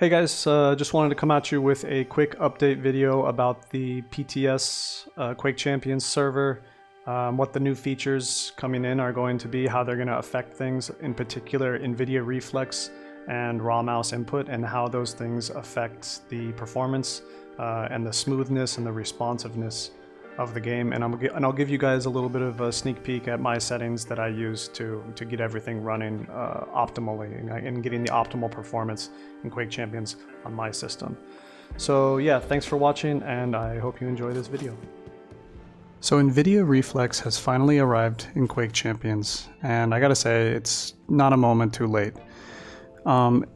Hey guys, just wanted to come at you with a quick update video about the PTS Quake Champions server, what the new features coming in are going to be, how they're going to affect things, in particular Nvidia Reflex and raw mouse input, and how those things affect the performance and the smoothness and the responsiveness of the game. And I'll give you guys a little bit of a sneak peek at my settings that I use to get everything running optimally and getting the optimal performance in Quake Champions on my system. So yeah, thanks for watching, and I hope you enjoy this video. So Nvidia Reflex has finally arrived in Quake Champions, and I gotta say, it's not a moment too late.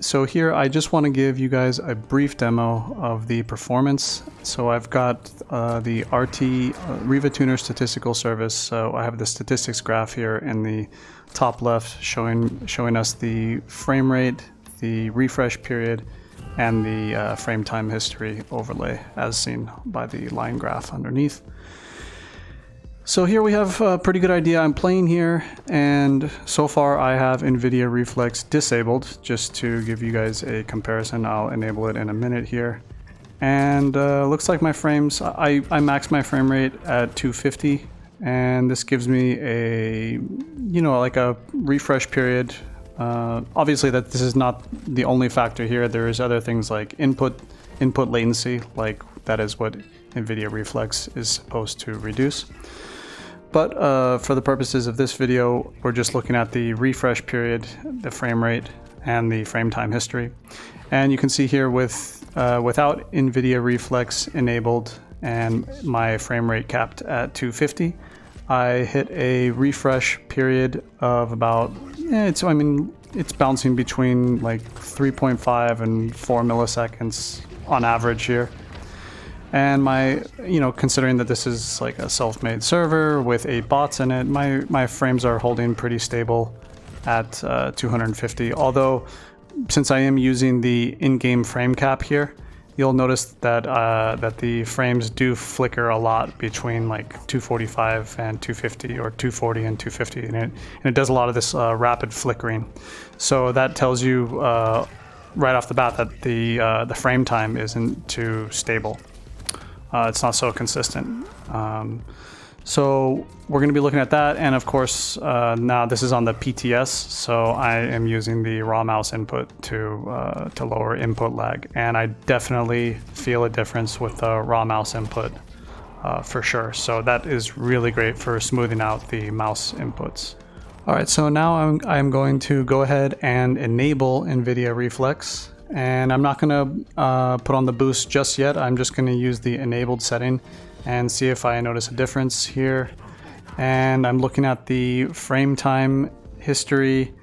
So here I just want to give you guys a brief demo of the performance. So I've got the RT Riva Tuner statistical service. So I have the statistics graph here in the top left showing us the frame rate, the refresh period, and the frame time history overlay as seen by the line graph underneath. So here we have a pretty good idea. I'm playing here, and so far I have Nvidia Reflex disabled, just to give you guys a comparison. I'll enable it in a minute here. And looks like my frames, I max my frame rate at 250, and this gives me a, like a refresh period. Obviously this is not the only factor here. There's other things like input latency, like that is what Nvidia Reflex is supposed to reduce. But for the purposes of this video, we're just looking at the refresh period, the frame rate, and the frame time history. And you can see here without Nvidia Reflex enabled and my frame rate capped at 250, I hit a refresh period of about, it's bouncing between like 3.5 and 4 milliseconds on average here. And considering that this is like a self-made server with 8 bots in it, my frames are holding pretty stable at 250. Although, since I am using the in-game frame cap here, you'll notice that that the frames do flicker a lot between like 245 and 250, or 240 and 250, and it does a lot of this rapid flickering. So that tells you right off the bat that the frame time isn't too stable. It's not so consistent. So we're going to be looking at that, and of course now this is on the PTS, so I am using the raw mouse input to lower input lag, and I definitely feel a difference with the raw mouse input for sure. So that is really great for smoothing out the mouse inputs. Alright, so now I'm going to go ahead and enable Nvidia Reflex. And I'm not going to put on the boost just yet. I'm just going to use the enabled setting and see if I notice a difference here. And I'm looking at the frame time history.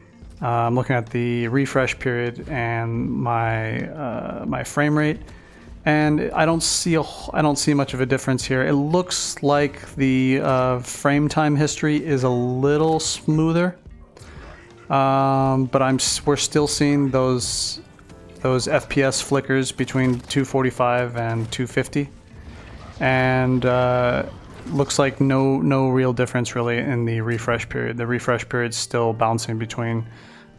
I'm looking at the refresh period and my frame rate. And I don't see much of a difference here. It looks like the frame time history is a little smoother, but we're still seeing those FPS flickers between 245 and 250, and looks like no real difference really in the refresh period. The refresh period's still bouncing between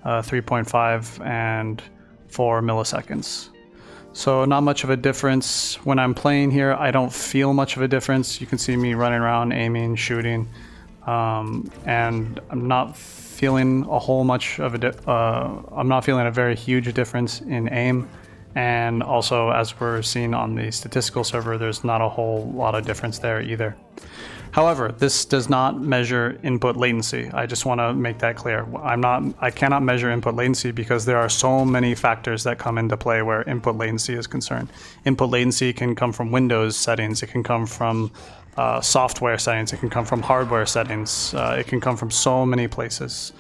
3.5 and 4 milliseconds. So not much of a difference. When I'm playing here, I don't feel much of a difference. You can see me running around, aiming, shooting, and I'm not feeling a whole much of I'm not feeling a very huge difference in aim, and also as we're seeing on the statistical server, there's not a whole lot of difference there either. However, this does not measure input latency. I just want to make that clear. I cannot measure input latency because there are so many factors that come into play where input latency is concerned. Input latency can come from Windows settings, it can come from software settings, it can come from hardware settings, it can come from so many places.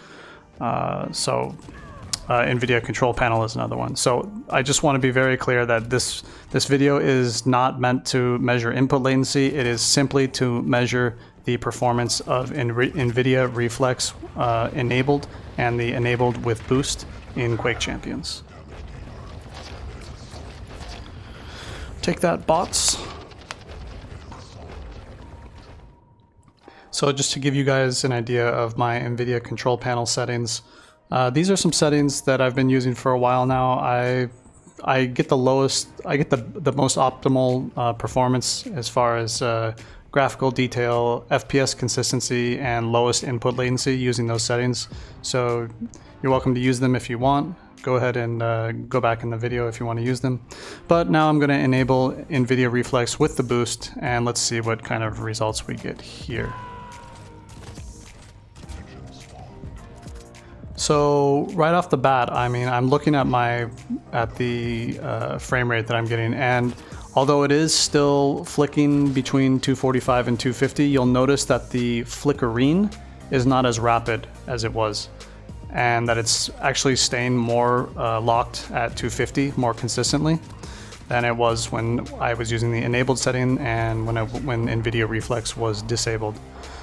Nvidia control panel is another one. So I just want to be very clear that this video is not meant to measure input latency. It is simply to measure the performance of Nvidia Reflex enabled and the enabled with boost in Quake Champions. Take that, bots. So just to give you guys an idea of my Nvidia control panel settings, these are some settings that I've been using for a while now. I get the lowest, I get the most optimal performance as far as graphical detail, FPS consistency, and lowest input latency using those settings. So you're welcome to use them if you want. Go ahead and go back in the video if you want to use them. But now I'm going to enable Nvidia Reflex with the boost, and let's see what kind of results we get here. So right off the bat, I mean, I'm looking at the frame rate that I'm getting, and although it is still flicking between 245 and 250, you'll notice that the flickering is not as rapid as it was, and that it's actually staying more locked at 250 more consistently than it was when I was using the enabled setting and when Nvidia Reflex was disabled.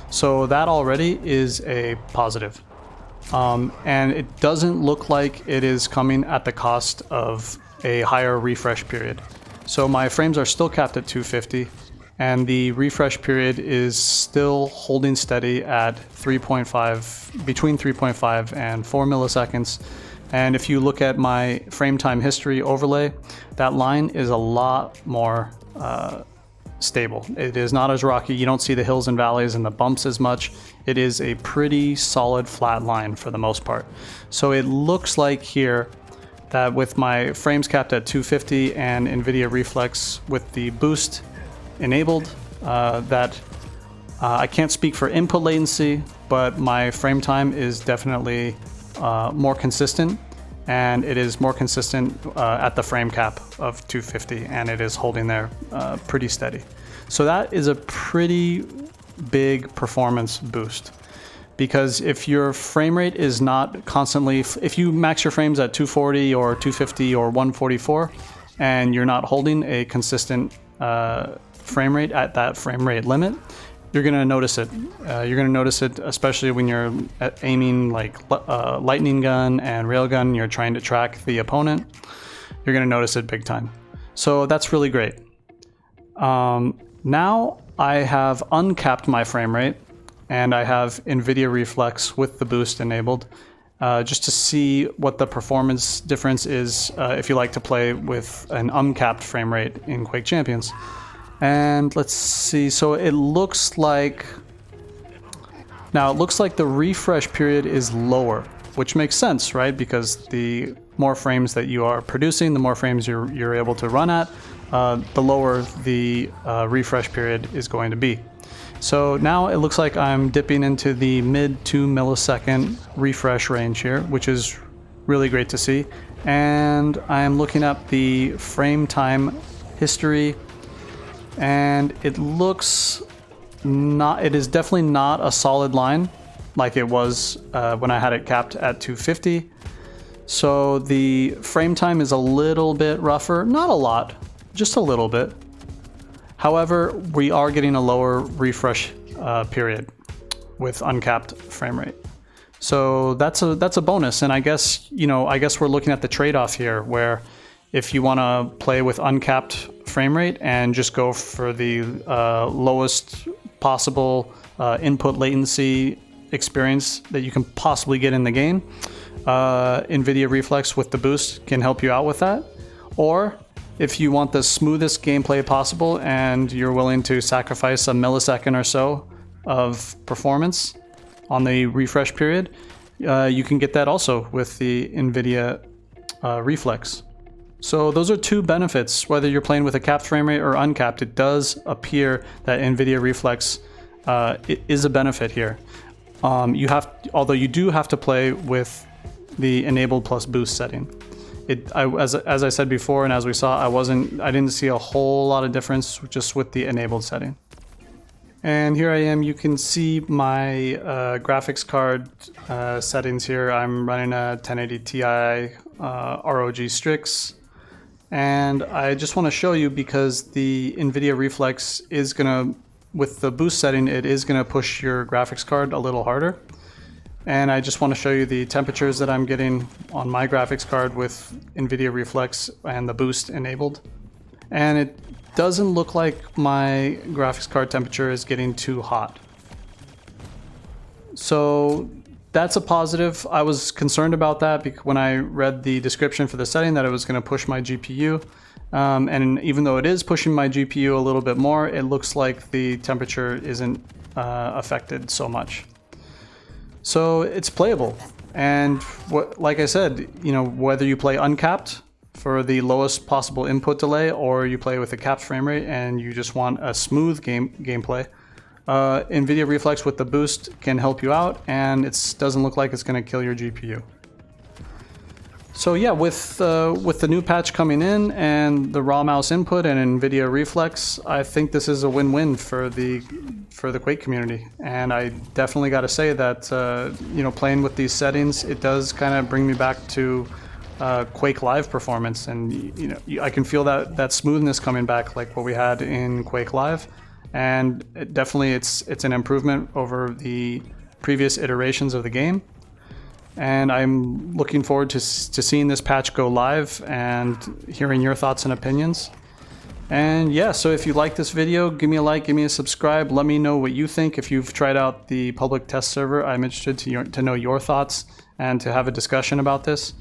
So that already is a positive. And it doesn't look like it is coming at the cost of a higher refresh period. So my frames are still capped at 250, and the refresh period is still holding steady at between 3.5 and 4 milliseconds. And if you look at my frame time history overlay, that line is a lot more stable. It is not as rocky. You don't see the hills and valleys and the bumps as much. It is a pretty solid flat line for the most part. So it looks like here that with my frames capped at 250 and Nvidia Reflex with the boost enabled, I can't speak for input latency, but my frame time is definitely more consistent, and it is more consistent at the frame cap of 250, and it is holding there pretty steady. So that is a pretty big performance boost, because if your frame rate is not constantly, if you max your frames at 240 or 250 or 144 and you're not holding a consistent frame rate at that frame rate limit, you're going to notice it. You're going to notice it especially when you're aiming like lightning gun and railgun, you're trying to track the opponent. You're going to notice it big time. So that's really great. Now I have uncapped my frame rate, and I have Nvidia Reflex with the boost enabled, just to see what the performance difference is if you like to play with an uncapped frame rate in Quake Champions. And let's see, so it looks like the refresh period is lower, which makes sense, right? Because the more frames that you are producing, the more frames you're able to run at, the lower the refresh period is going to be. So now it looks like I'm dipping into the mid 2 millisecond refresh range here, which is really great to see. And I'm looking at the frame time history, and it is definitely not a solid line like it was when I had it capped at 250. So the frame time is a little bit rougher, not a lot, just a little bit. However, we are getting a lower refresh period with uncapped frame rate. So that's a bonus. And I guess we're looking at the trade-off here, where if you want to play with uncapped frame rate and just go for the lowest possible input latency experience that you can possibly get in the game, Nvidia Reflex with the boost can help you out with that. Or if you want the smoothest gameplay possible and you're willing to sacrifice a millisecond or so of performance on the refresh period, you can get that also with the Nvidia Reflex. So those are two benefits. Whether you're playing with a capped frame rate or uncapped, it does appear that Nvidia Reflex is a benefit here. Although you do have to play with the enabled plus boost setting. As I said before, and as we saw, I didn't see a whole lot of difference just with the enabled setting. And here I am. You can see my graphics card settings here. I'm running a 1080 Ti ROG Strix, and I just want to show you because the Nvidia Reflex is gonna, with the boost setting, it is gonna push your graphics card a little harder. And I just want to show you the temperatures that I'm getting on my graphics card with Nvidia Reflex and the boost enabled. And it doesn't look like my graphics card temperature is getting too hot. So that's a positive. I was concerned about that because when I read the description for the setting that it was going to push my GPU. And even though it is pushing my GPU a little bit more, it looks like the temperature isn't affected so much. So it's playable. And like I said, you know, whether you play uncapped for the lowest possible input delay, or you play with a capped frame rate and you just want a smooth gameplay, Nvidia Reflex with the boost can help you out, and it doesn't look like it's going to kill your GPU. So yeah, with the new patch coming in and the raw mouse input and Nvidia Reflex, I think this is a win-win for the Quake community. And I definitely got to say that you know, playing with these settings, it does kind of bring me back to Quake Live performance, and you know, I can feel that smoothness coming back, like what we had in Quake Live. And definitely, it's an improvement over the previous iterations of the game. And I'm looking forward to seeing this patch go live and hearing your thoughts and opinions. And yeah, so if you like this video, give me a like, give me a subscribe, let me know what you think. If you've tried out the public test server, I'm interested to know your thoughts and to have a discussion about this.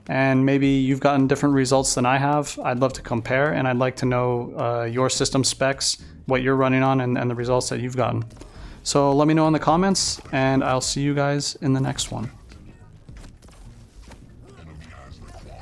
And maybe you've gotten different results than I have. I'd love to compare, and I'd like to know your system specs, what you're running on, and the results that you've gotten. So let me know in the comments, and I'll see you guys in the next one.